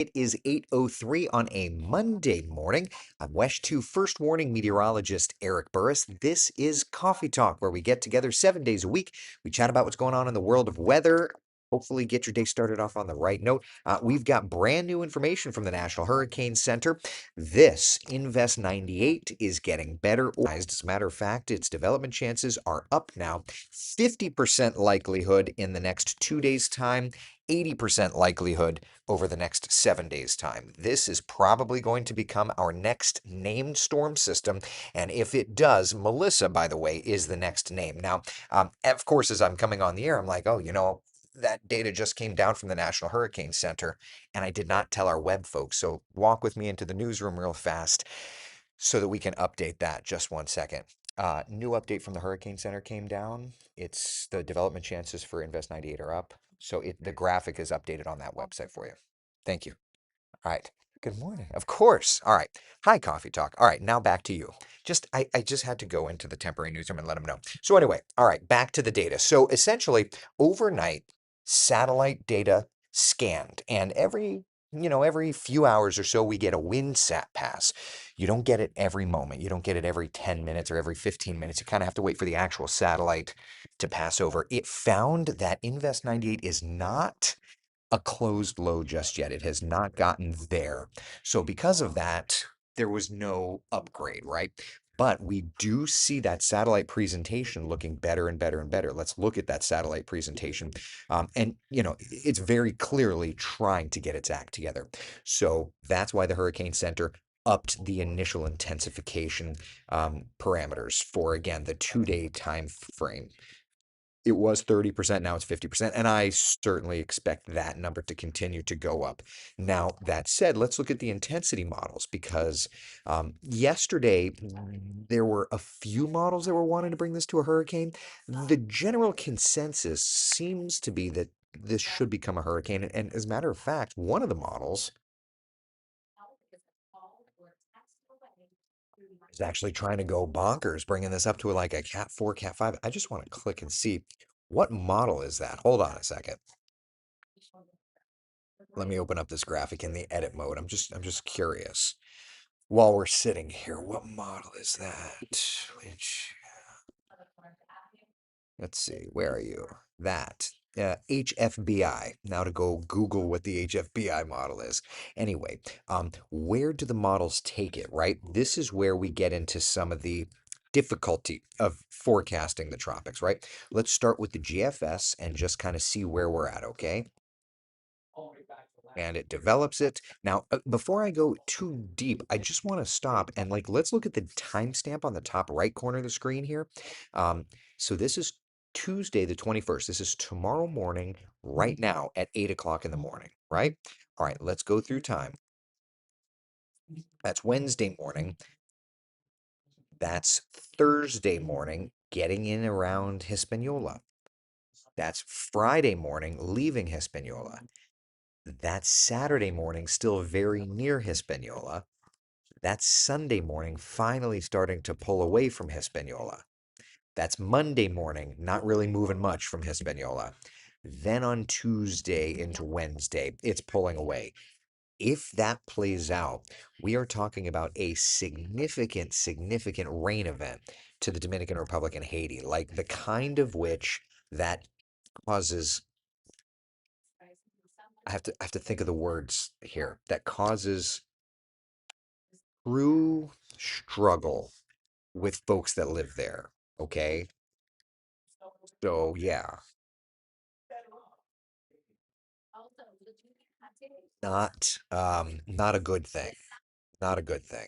It is 8:03 on a Monday morning. I'm WESH 2 First Warning meteorologist Eric Burris. This is Coffee Talk, where we get together 7 days a week. We chat about what's going on in the world of weather. Hopefully, get your day started off on the right note. We've got brand new information from the National Hurricane Center. This Invest 98 is getting better organized. As a matter of fact, its development chances are up now. 50% likelihood in the next 2 days' time, 80% likelihood over the next 7 days' time. This is probably going to become our next named storm system. And if it does, Melissa, by the way, is the next name. Now, of course, as I'm coming on the air, I'm like, oh, that data just came down from the National Hurricane Center, and I did not tell our web folks. So walk with me into the newsroom real fast so that we can update that. Just 1 second. New update from the Hurricane Center came down. It's the development chances for Invest 98 are up. So the graphic is updated on that website for you. Thank you. All right. Good morning. Of course. All right. Hi, Coffee Talk. All right. Now back to you. I just had to go into the temporary newsroom and let them know. So anyway, all right, back to the data. So essentially, overnight, satellite data scanned, and every few hours or so, we get a WindSat pass. You don't get it every moment. You don't get it every 10 minutes or every 15 minutes. You kind of have to wait for the actual satellite to pass over. It found that Invest 98 is not a closed low just yet. It has not gotten there. So because of that, there was no upgrade, right? But we do see that satellite presentation looking better and better and better. Let's look at that satellite presentation. It's very clearly trying to get its act together. So that's why the Hurricane Center upped the initial intensification parameters for, again, the 2-day time frame. It was 30%, now it's 50%, and I certainly expect that number to continue to go up. Now, that said, let's look at the intensity models because yesterday there were a few models that were wanting to bring this to a hurricane. The general consensus seems to be that this should become a hurricane, and as a matter of fact, one of the models is actually trying to go bonkers, bringing this up to like a Cat 4, Cat 5. I just want to click and see what model is that. Hold on a second. Let me open up this graphic in the edit mode. I'm just curious. While we're sitting here, what model is that? Which, let's see, where are you? That. HFBI. Now to go Google what the HFBI model is. Anyway, where do the models take it, right? This is where we get into some of the difficulty of forecasting the tropics, right? Let's start with the GFS and just kind of see where we're at, okay? And it develops it. Now, before I go too deep, I just want to stop and let's look at the timestamp on the top right corner of the screen here. So this is Tuesday, the 21st. This is tomorrow morning, right now at 8 o'clock in the morning, right? All right, let's go through time. That's Wednesday morning. That's Thursday morning, getting in around Hispaniola. That's Friday morning, leaving Hispaniola. That's Saturday morning, still very near Hispaniola. That's Sunday morning, finally starting to pull away from Hispaniola. That's Monday morning, not really moving much from Hispaniola. Then on Tuesday into Wednesday, it's pulling away. If that plays out, we are talking about a significant, significant rain event to the Dominican Republic and Haiti, like the kind of which that causes. I have to think of the words here that causes true struggle with folks that live there. Okay. So yeah, not a good thing. Not a good thing.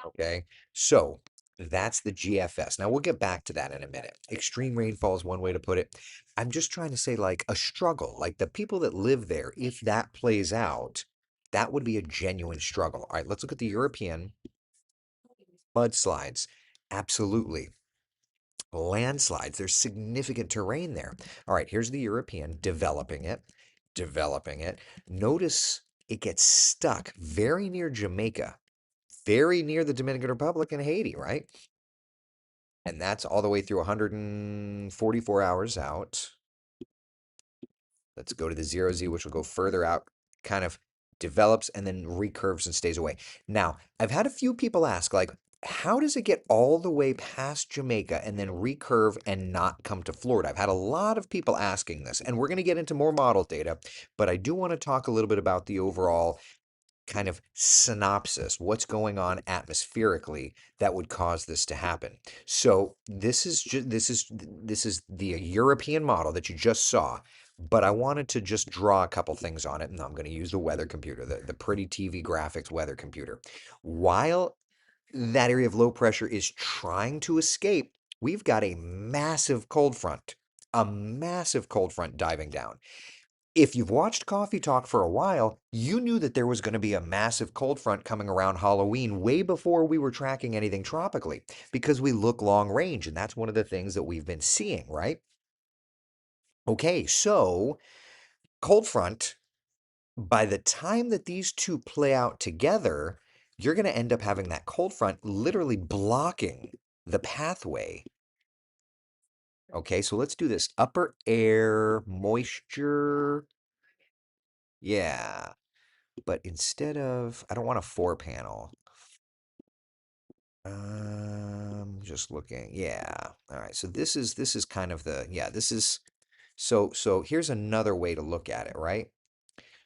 Okay. So that's the GFS. Now we'll get back to that in a minute. Extreme rainfall is one way to put it. I'm just trying to say like a struggle, like the people that live there, if that plays out, that would be a genuine struggle. All right, let's look at the European mudslides. Absolutely. Landslides. There's significant terrain there. All right, here's the European developing it, developing it. Notice it gets stuck very near Jamaica, very near the Dominican Republic and Haiti, right? And that's all the way through 144 hours out. Let's go to the 0Z, which will go further out, kind of develops and then recurves and stays away. Now, I've had a few people ask, like, how does it get all the way past Jamaica and then recurve and not come to Florida? I've had a lot of people asking this, and we're going to get into more model data, but I do want to talk a little bit about the overall kind of synopsis, what's going on atmospherically that would cause this to happen. So this is the European model that you just saw, but I wanted to just draw a couple things on it, and I'm going to use the weather computer, the pretty TV graphics weather computer. While that area of low pressure is trying to escape, we've got a massive cold front diving down. If you've watched Coffee Talk for a while, you knew that there was going to be a massive cold front coming around Halloween way before we were tracking anything tropically because we look long range, and that's one of the things that we've been seeing, right? Okay, so cold front, by the time that these two play out together, you're going to end up having that cold front literally blocking the pathway. Okay, so let's do this. Upper air moisture. Yeah. But instead of, I don't want a four panel. Just looking. Yeah. All right. So this is kind of the, yeah, this is, so here's another way to look at it, right?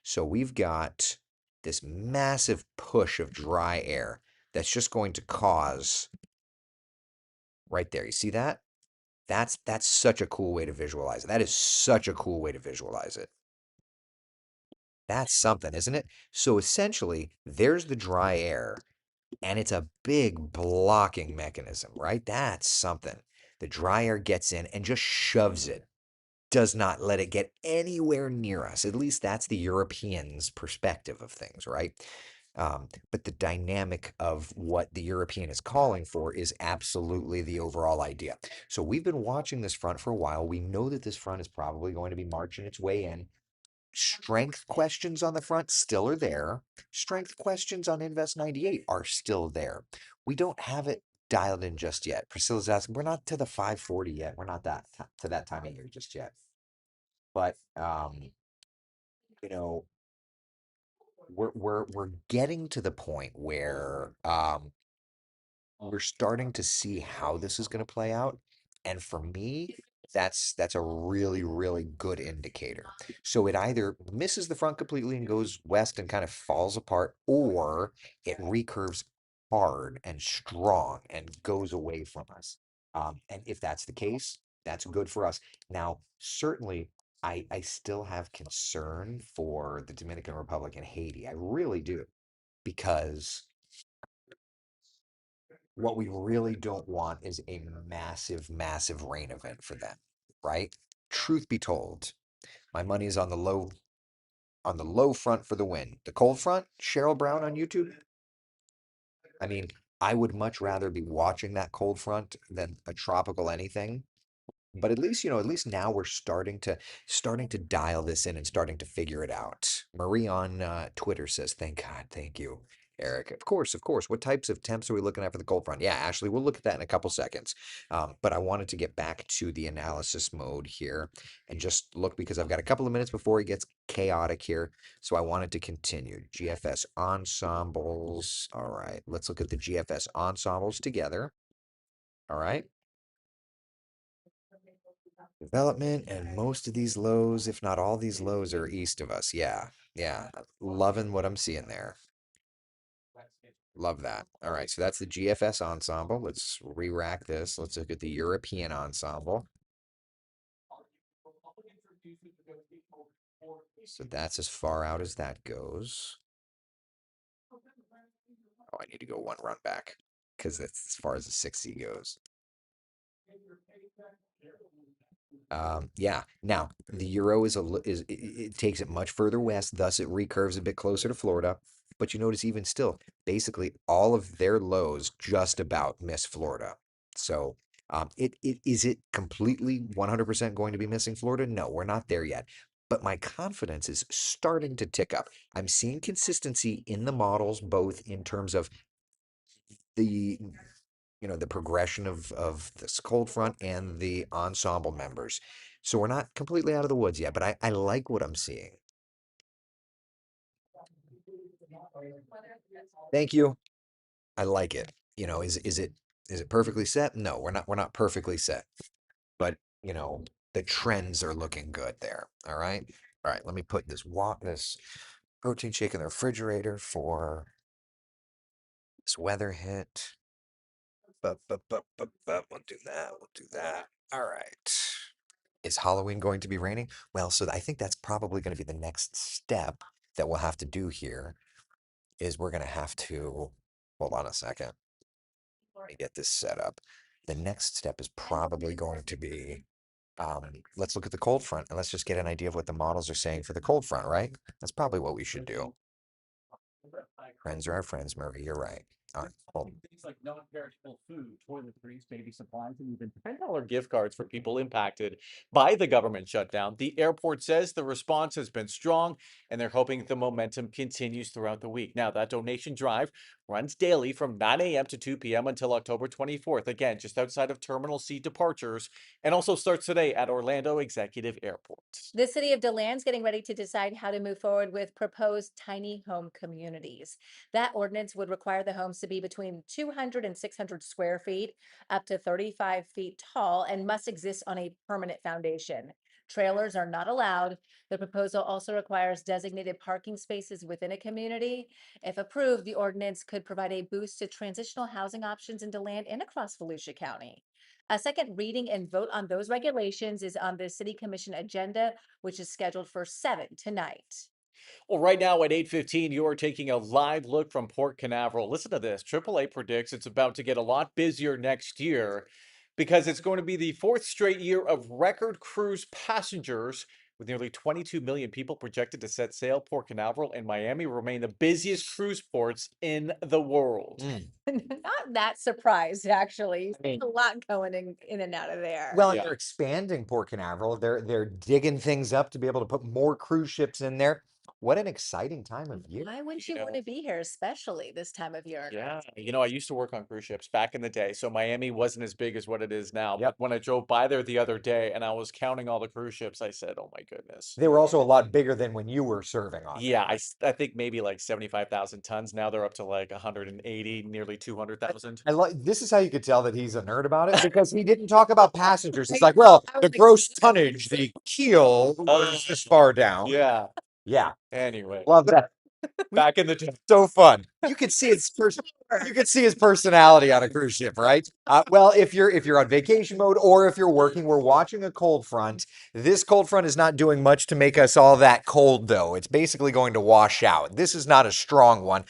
So we've got this massive push of dry air that's just going to cause right there. You see that? That's such a cool way to visualize it. That is such a cool way to visualize it. That's something, isn't it? So essentially, there's the dry air. And it's a big blocking mechanism, right? That's something. The dry air gets in and just shoves it, does not let it get anywhere near us. At least that's the Europeans' perspective of things, right? But the dynamic of what the European is calling for is absolutely the overall idea. So we've been watching this front for a while. We know that this front is probably going to be marching its way in. Strength questions on the front still are there. Strength questions on Invest 98 are still there. We don't have it dialed in just yet. Priscilla's asking, we're not to the 540 yet. We're not to that time of year just yet. But you know, we're getting to the point where we're starting to see how this is going to play out. And for me, that's a really, really good indicator. So it either misses the front completely and goes west and kind of falls apart, or it recurves hard and strong and goes away from us. And if that's the case, that's good for us. Now, certainly, I still have concern for the Dominican Republic and Haiti. I really do, because what we really don't want is a massive, massive rain event for them, right? Truth be told, my money is on the low front for the win. The cold front, Cheryl Brown on YouTube. I mean, I would much rather be watching that cold front than a tropical anything. But at least, at least now we're starting to dial this in and starting to figure it out. Marie on Twitter says, "Thank God, thank you, Eric." Of course, of course. What types of temps are we looking at for the cold front? Yeah, Ashley, we'll look at that in a couple seconds. But I wanted to get back to the analysis mode here and just look, because I've got a couple of minutes before it gets chaotic here. So I wanted to continue. GFS ensembles. All right, let's look at the GFS ensembles together. All right. Development, and most of these lows, if not all these lows, are east of us. Yeah, yeah. Loving what I'm seeing there. Love that. All right, so that's the GFS ensemble. Let's re-rack this. Let's look at the European ensemble. So that's as far out as that goes. Oh, I need to go one run back because that's as far as the 6C goes. Yeah. Now the euro is it takes it much further west, thus it recurves a bit closer to Florida. But you notice, even still, basically all of their lows just about miss Florida. So it is it completely 100% going to be missing Florida? No, we're not there yet. But my confidence is starting to tick up. I'm seeing consistency in the models, both in terms of the the progression of this cold front and the ensemble members. So we're not completely out of the woods yet, but I like what I'm seeing. Thank you. I like it. Is it perfectly set? No, we're not perfectly set. But the trends are looking good there. All right. All right, let me put this protein shake in the refrigerator for this weather hit. We'll do that. We'll do that. All right. Is Halloween going to be raining? Well, so I think that's probably going to be the next step that we'll have to do here is we're going to have to hold on a second. Let me get this set up. The next step is probably going to be let's look at the cold front and let's just get an idea of what the models are saying for the cold front, right? That's probably what we should do. Friends are our friends, Murray. You're right. All right, hold. Things like non-perishable food, toiletries, baby supplies, and even $10 gift cards for people impacted by the government shutdown. The airport says the response has been strong, and they're hoping the momentum continues throughout the week. Now, that donation drive runs daily from 9 a.m. to 2 p.m. until October 24th. Again, just outside of Terminal C departures, and also starts today at Orlando Executive Airport. The city of DeLand's getting ready to decide how to move forward with proposed tiny home communities. That ordinance would require the homes to be between 200 and 600 square feet, up to 35 feet tall, and must exist on a permanent foundation. Trailers are not allowed. The proposal also requires designated parking spaces within a community. If approved, the ordinance could provide a boost to transitional housing options in DeLand and across Volusia County. A second reading and vote on those regulations is on the city commission agenda, which is scheduled for 7 tonight. Well, right now at 8:15, you are taking a live look from Port Canaveral. Listen to this. AAA predicts it's about to get a lot busier next year because it's going to be the fourth straight year of record cruise passengers, with nearly 22 million people projected to set sail. Port Canaveral and Miami remain the busiest cruise ports in the world. Not that surprised, actually. I mean, A lot going in and out of there. well, and Yeah. they're expanding Port Canaveral. They're digging things up to be able to put more cruise ships in there. What an exciting time of year. Why wouldn't You you want know, to be here, especially this time of year? Yeah, I used to work on cruise ships back in the day, so Miami wasn't as big as what it is now. Yep. But when I drove by there the other day and I was counting all the cruise ships, I said, "Oh my goodness." They were also a lot bigger than when you were serving on Yeah, I think maybe like 75,000 tons. Now they're up to like 180, nearly there. 200,000. I like this is how you could tell that he's a nerd about it because he didn't talk about passengers. He's I like, know, well, I was the like, gross tonnage, the keel Oh, was this far down. yeah. Yeah, Anyway, love that. back in the day. So fun. You could see his you could see his personality on a cruise ship, right? Well, if you're on vacation mode or if you're working, we're watching a cold front. This cold front is not doing much to make us all that cold, though. It's basically going to wash out. This is not a strong one,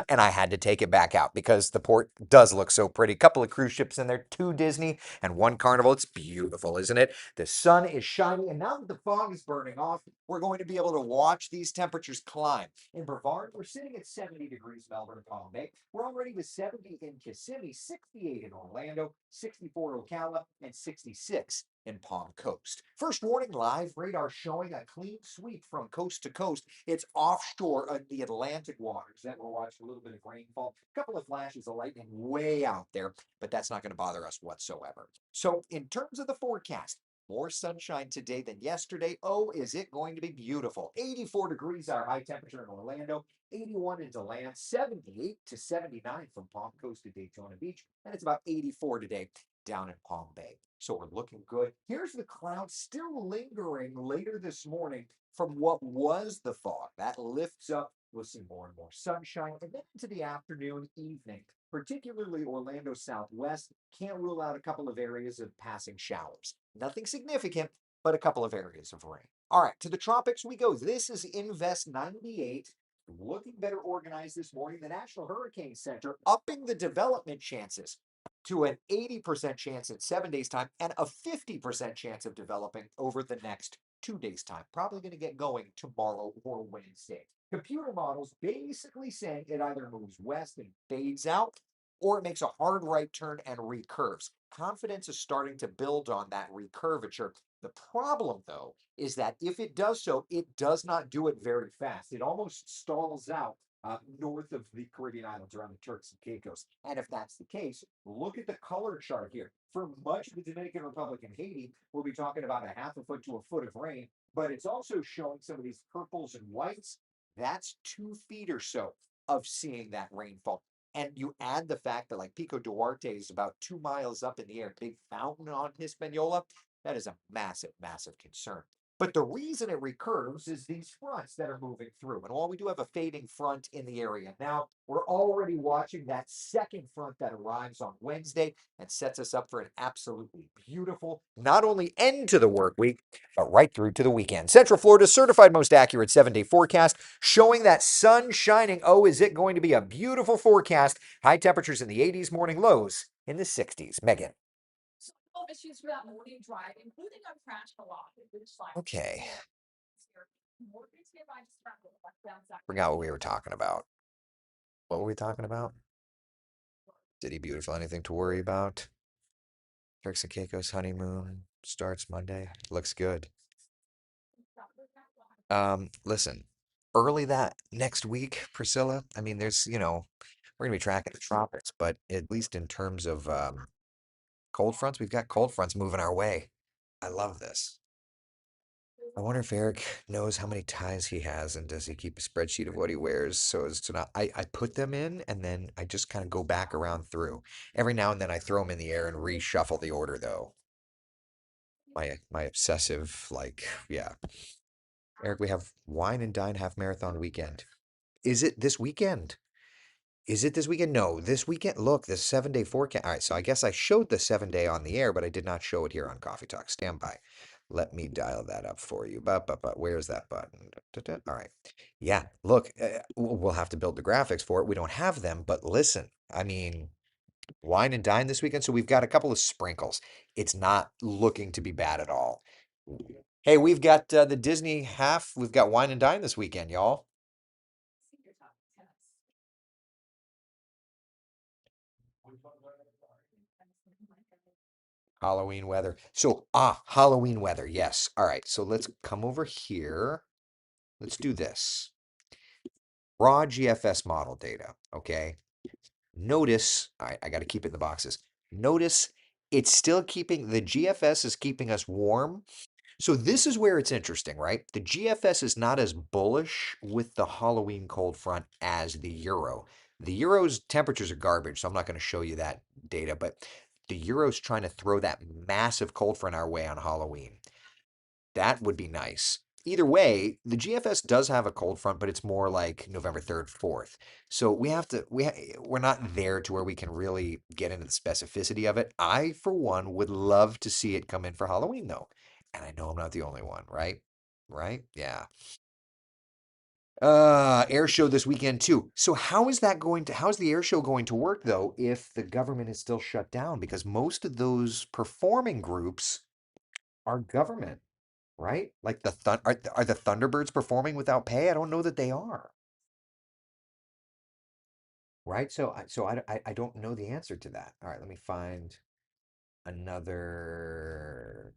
and I had to take it back out because the port does look so pretty. Couple of cruise ships in there, two Disney and one Carnival. It's beautiful, isn't it? The sun is shining, and now that the fog is burning off, we're going to be able to watch these temperatures climb. In Brevard, we're sitting at 70 degrees, Melbourne and Palm Bay. We're already to 70 in Kissimmee, 68 in Orlando, 64 Ocala, and 66 in Palm Coast. First warning live radar showing a clean sweep from coast to coast. It's offshore of the Atlantic waters that we're watching a little bit of rainfall, a couple of flashes of lightning way out there, but that's not going to bother us whatsoever. So, in terms of the forecast, more sunshine today than yesterday. Oh, is it going to be beautiful? 84 degrees our high temperature in Orlando, 81 in DeLand, 78 to 79 from Palm Coast to Daytona Beach, and it's about 84 today down in Palm Bay. So we're looking good. Here's the cloud still lingering later this morning from what was the fog. That lifts up. We'll see more and more sunshine. And then into the afternoon, evening, particularly Orlando Southwest, can't rule out a couple of areas of passing showers. Nothing significant, but a couple of areas of rain. All right, to the tropics we go. This is Invest 98. Looking better organized this morning. The National Hurricane Center upping the development chances to an 80% chance in 7 days' time and a 50% chance of developing over the next 2 days' time. Probably going to get going tomorrow or Wednesday. Computer models basically saying it either moves west and fades out or it makes a hard right turn and recurves. Confidence is starting to build on that recurvature. The problem, though, is that if it does so, it does not do it very fast. It almost stalls out north of the Caribbean islands around the Turks and Caicos. And if that's the case, look at the color chart here. For much of the Dominican Republic and Haiti, we'll be talking about a half a foot to a foot of rain, but it's also showing some of these purples and whites That's 2 feet or so of seeing that rainfall. And you add the fact that like Pico Duarte is about 2 miles up in the air, big fountain on Hispaniola. That is a massive, massive concern. But the reason it recurs is these fronts that are moving through. And while we do have a fading front in the area now, we're already watching that second front that arrives on Wednesday and sets us up for an absolutely beautiful, not only end to the work week, but right through to the weekend. Central Florida's certified most accurate 7-day forecast showing that sun shining. Oh, is it going to be a beautiful forecast? High temperatures in the 80s, morning lows in the 60s. Megan. Issues for that morning drive, including a crash a lot. Okay. Forgot what we were talking about. What were we talking about? City Beautiful. Anything to worry about? Turks and Caicos honeymoon starts Monday. Looks good. Listen, early that next week, Priscilla. I mean, there's, we're gonna be tracking the tropics, but at least in terms of cold fronts, we've got cold fronts moving our way. I love this. I wonder if Eric knows how many ties he has and does he keep a spreadsheet of what he wears so as to not. I put them in and then I just kind of go back around through. Every now and then I throw them in the air and reshuffle the order though. My obsessive, like, yeah. Eric, we have Wine and Dine Half Marathon weekend. Is it this weekend? Is it this weekend? No, this weekend. Look, this 7-day forecast. All right, so I guess I showed the 7-day on the air, but I did not show it here on Coffee Talk. Stand by. Let me dial that up for you. But where's that button? All right. Yeah, look, we'll have to build the graphics for it. We don't have them, but listen, I mean, Wine and Dine this weekend. So we've got a couple of sprinkles. It's not looking to be bad at all. Hey, we've got the Disney half. We've got Wine and Dine this weekend, y'all. Halloween weather. So, Halloween weather. Yes. All right. So let's come over here. Let's do this. Raw GFS model data. Okay. Notice, all right, I got to keep it in the boxes. Notice it's still keeping, the GFS is keeping us warm. So this is where it's interesting, right? The GFS is not as bullish with the Halloween cold front as the Euro. The Euro's temperatures are garbage, so I'm not going to show you that data, but the Euro's trying to throw that massive cold front our way on Halloween. That would be nice. Either way, the GFS does have a cold front, but it's more like November 3rd, 4th. So we're not there to where we can really get into the specificity of it. I, for one, would love to see it come in for Halloween though. And I know I'm not the only one, right? Right? Yeah. Air show this weekend too. So how's the air show going to work though if the government is still shut down? Because most of those performing groups are government, right? Like are the Thunderbirds performing without pay? I don't know that they are. Right? So I don't know the answer to that. All right, let me find another.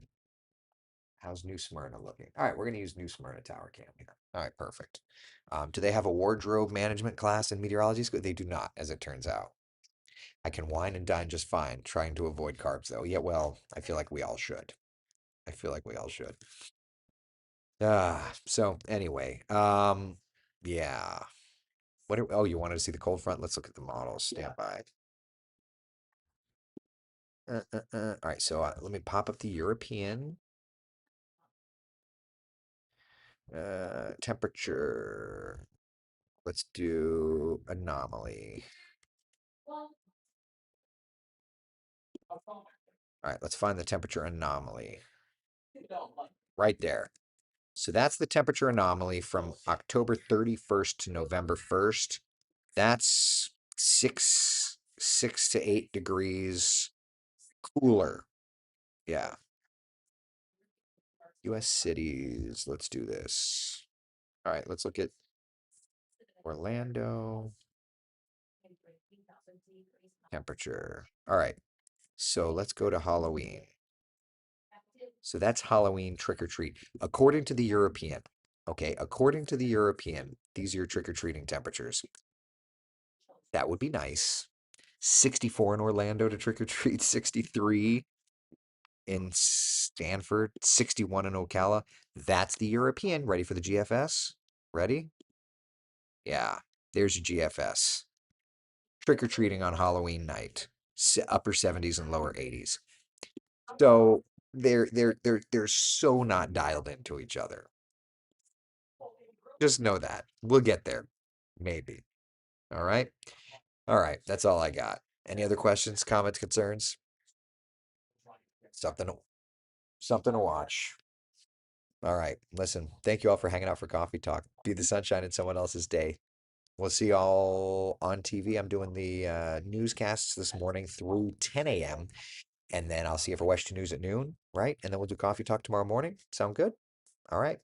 How's New Smyrna looking? All right, we're going to use New Smyrna Tower Cam here. All right, perfect. Do they have a wardrobe management class in meteorology school? They do not, as it turns out. I can wine and dine just fine, trying to avoid carbs though. Yeah, well, I feel like we all should. I feel like we all should. So anyway, yeah. Oh, you wanted to see the cold front? Let's look at the models. Stand by. All right, so let me pop up the European temperature. Let's do anomaly. All right, let's find the temperature anomaly. Right there. So that's the temperature anomaly from October 31st to November 1st. That's 6 to 8 degrees cooler. Yeah. US cities. Let's do this. All right, let's look at Orlando. Temperature. All right. So let's go to Halloween. So that's Halloween trick or treat. According to the European. Okay, according to the European, these are your trick or treating temperatures. That would be nice. 64 in Orlando to trick or treat, 63 in Stanford, 61 in Ocala. That's the European. Ready for the GFS? Ready? Yeah, there's your GFS. Trick or treating on Halloween night, upper 70s and lower 80s. So they're so not dialed into each other. Just know that we'll get there, maybe. All right, all right. That's all I got. Any other questions, comments, concerns? Something, something to watch. All right. Listen, thank you all for hanging out for coffee talk. Be the sunshine in someone else's day. We'll see y'all on TV. I'm doing the newscasts this morning through 10 a.m. And then I'll see you for West 2 News at noon, right? And then we'll do coffee talk tomorrow morning. Sound good? All right.